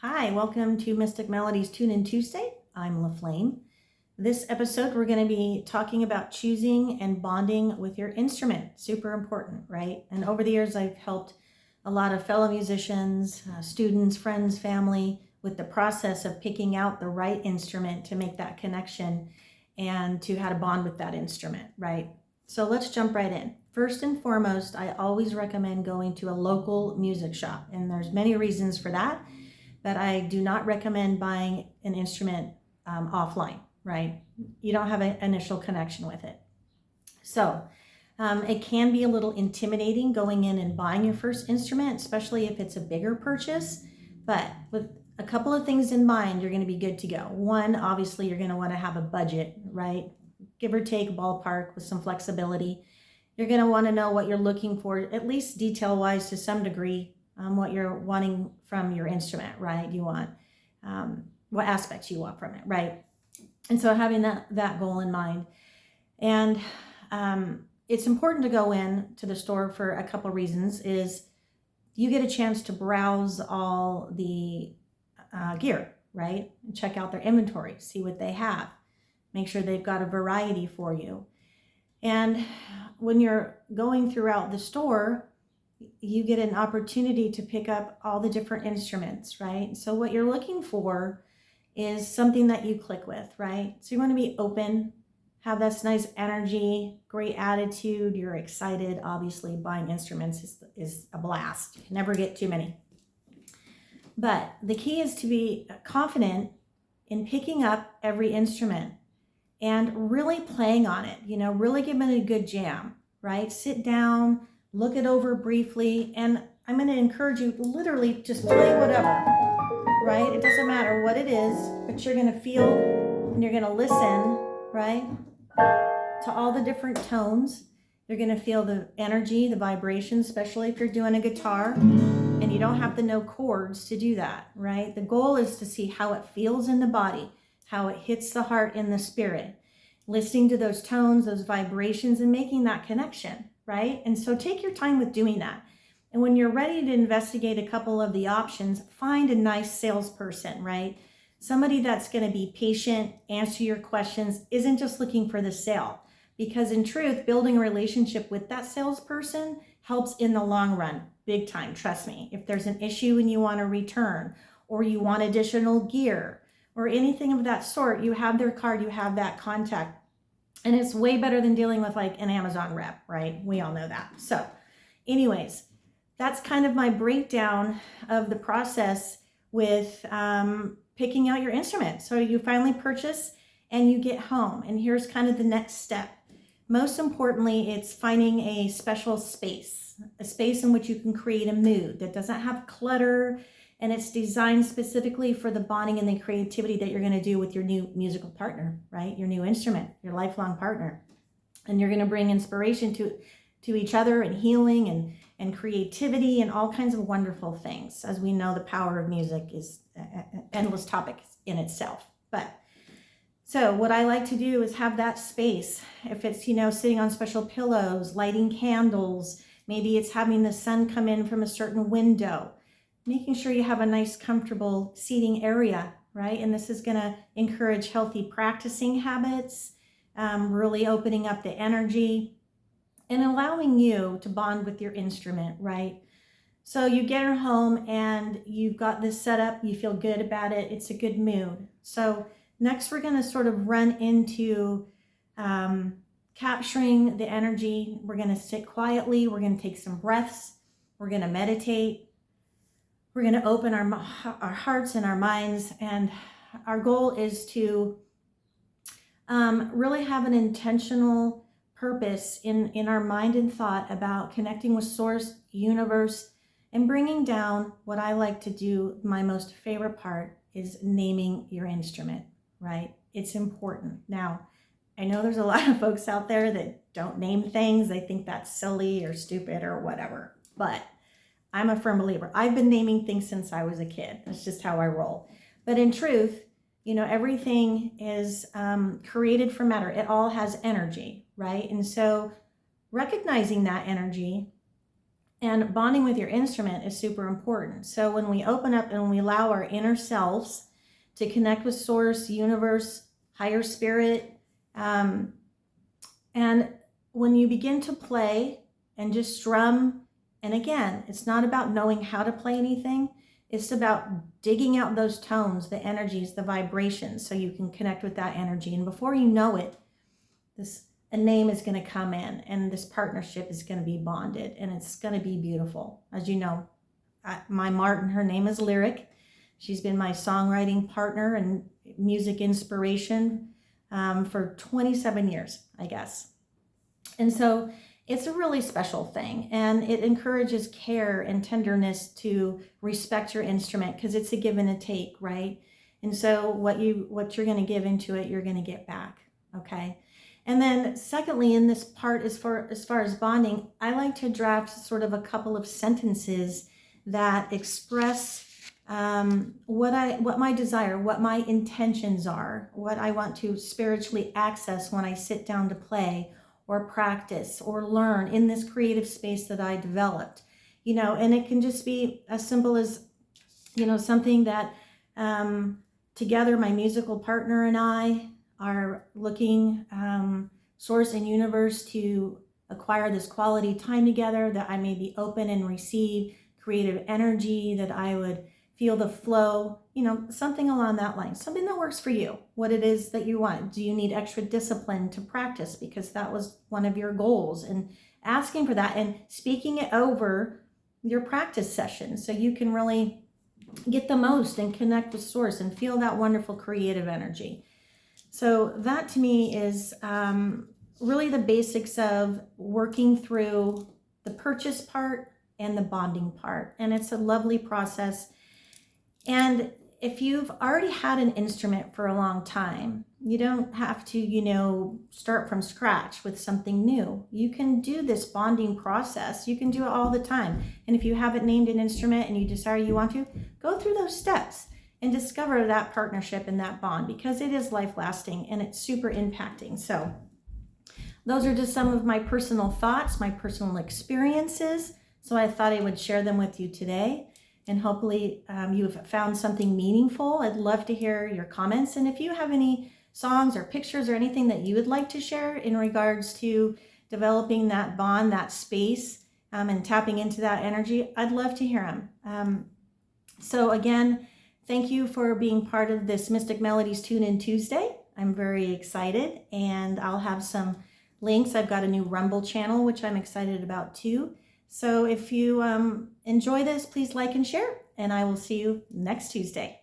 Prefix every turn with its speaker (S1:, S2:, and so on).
S1: Hi, welcome to Mystic Melodies Tune In Tuesday. I'm LaFlamme. This episode, we're going to be talking about choosing and bonding with your instrument. Super important, right? And over the years, I've helped a lot of fellow musicians, students, friends, family with the process of picking out the right instrument to make that connection and to how to bond with that instrument, right? So let's jump right in. First and foremost, I always recommend going to a local music shop, and there's many reasons for that. But I do not recommend buying an instrument offline, right? You don't have an initial connection with it. So it can be a little intimidating going in and buying your first instrument, especially if it's a bigger purchase. But with a couple of things in mind, you're going to be good to go. One, obviously, you're going to want to have a budget, right? Give or take ballpark with some flexibility. You're going to want to know what you're looking for, at least detail-wise to some degree, what you're wanting from your instrument, right? You want what aspects you want from it, right? And so having that goal in mind. And it's important to go in to the store for a couple reasons. Is you get a chance to browse all the gear, right? And check out their inventory, see what they have, make sure they've got a variety for you. And when you're going throughout the store, you get an opportunity to pick up all the different instruments, right? So what you're looking for is something that you click with, right? So you want to be open, have this nice energy, great attitude. You're excited. Obviously, buying instruments is a blast. You can never get too many. But the key is to be confident in picking up every instrument and really playing on it, really giving it a good jam, right? Sit down, look it over briefly, and I'm going to encourage you to literally just play whatever, right? It doesn't matter what it is, but you're going to feel and you're going to listen, right, to all the different tones. You're going to feel the energy, the vibration, especially if you're doing a guitar, and you don't have to know chords to do that, right? The goal is to see how it feels in the body, how it hits the heart and the spirit, listening to those tones, those vibrations, and making that connection, right? And so take your time with doing that. And when you're ready to investigate a couple of the options, find a nice salesperson, right? Somebody that's going to be patient, answer your questions, isn't just looking for the sale. Because in truth, building a relationship with that salesperson helps in the long run, big time, trust me. If there's an issue and you want to return, or you want additional gear, or anything of that sort, you have their card, you have that contact. And it's way better than dealing with like an Amazon rep, right? We all know that. So anyways, that's kind of my breakdown of the process with picking out your instrument. So you finally purchase and you get home. And here's kind of the next step. Most importantly, it's finding a special space, a space in which you can create a mood that doesn't have clutter, and it's designed specifically for the bonding and the creativity that you're going to do with your new musical partner, right? Your new instrument, your lifelong partner. And you're going to bring inspiration to each other, and healing and creativity and all kinds of wonderful things. As we know, the power of music is an endless topic in itself. But so what I like to do is have that space. If it's, sitting on special pillows, lighting candles, maybe it's having the sun come in from a certain window, making sure you have a nice, comfortable seating area, right? And this is going to encourage healthy practicing habits, really opening up the energy and allowing you to bond with your instrument, right? So you get her home and you've got this set up, you feel good about it, it's a good mood. So next we're going to sort of run into capturing the energy. We're going to sit quietly, we're going to take some breaths, we're going to meditate. We're going to open our hearts and our minds, and our goal is to really have an intentional purpose in our mind and thought about connecting with Source, universe, and bringing down what I like to do. My most favorite part is naming your instrument, right? It's important. Now, I know there's a lot of folks out there that don't name things. They think that's silly or stupid or whatever, but I'm a firm believer. I've been naming things since I was a kid. That's just how I roll. But in truth, everything is created from matter. It all has energy, right? And so recognizing that energy And bonding with your instrument is super important. So when we open up and we allow our inner selves to connect with source, universe, higher spirit, and when you begin to play and just strum, and again, it's not about knowing how to play anything. It's about digging out those tones, the energies, the vibrations, so you can connect with that energy. And before you know it, a name is going to come in, and this partnership is going to be bonded, and it's going to be beautiful. As you know, my Martin, her name is Lyric. She's been my songwriting partner and music inspiration for 27 years, I guess. And so it's a really special thing, and it encourages care and tenderness to respect your instrument, because it's a give and a take, right? And so what you're going to give into it, you're going to get back, okay? And then secondly, in this part, as far as bonding, I like to draft sort of a couple of sentences that express what my desire, what my intentions are, what I want to spiritually access when I sit down to play or practice or learn in this creative space that I developed, and it can just be as simple as, something that together my musical partner and I are looking source and universe to acquire this quality time together, that I may be open and receive creative energy, that I would feel the flow, something along that line, something that works for you, what it is that you want. Do you need extra discipline to practice because that was one of your goals, and asking for that and speaking it over your practice session so you can really get the most and connect with source and feel that wonderful creative energy. So that to me is really the basics of working through the purchase part and the bonding part. And it's a lovely process. And if you've already had an instrument for a long time, you don't have to, start from scratch with something new. You can do this bonding process. You can do it all the time. And if you haven't named an instrument and you decide you want to, go through those steps and discover that partnership and that bond, because it is life lasting and it's super impacting. So those are just some of my personal thoughts, my personal experiences. So I thought I would share them with you today. And hopefully you've found something meaningful. I'd love to hear your comments. And if you have any songs or pictures or anything that you would like to share in regards to developing that bond, that space, and tapping into that energy, I'd love to hear them. So again, thank you for being part of this Mystic Melodies Tune In Tuesday. I'm very excited, and I'll have some links. I've got a new Rumble channel, which I'm excited about too. So if you enjoy this, please like and share, and I will see you next Tuesday.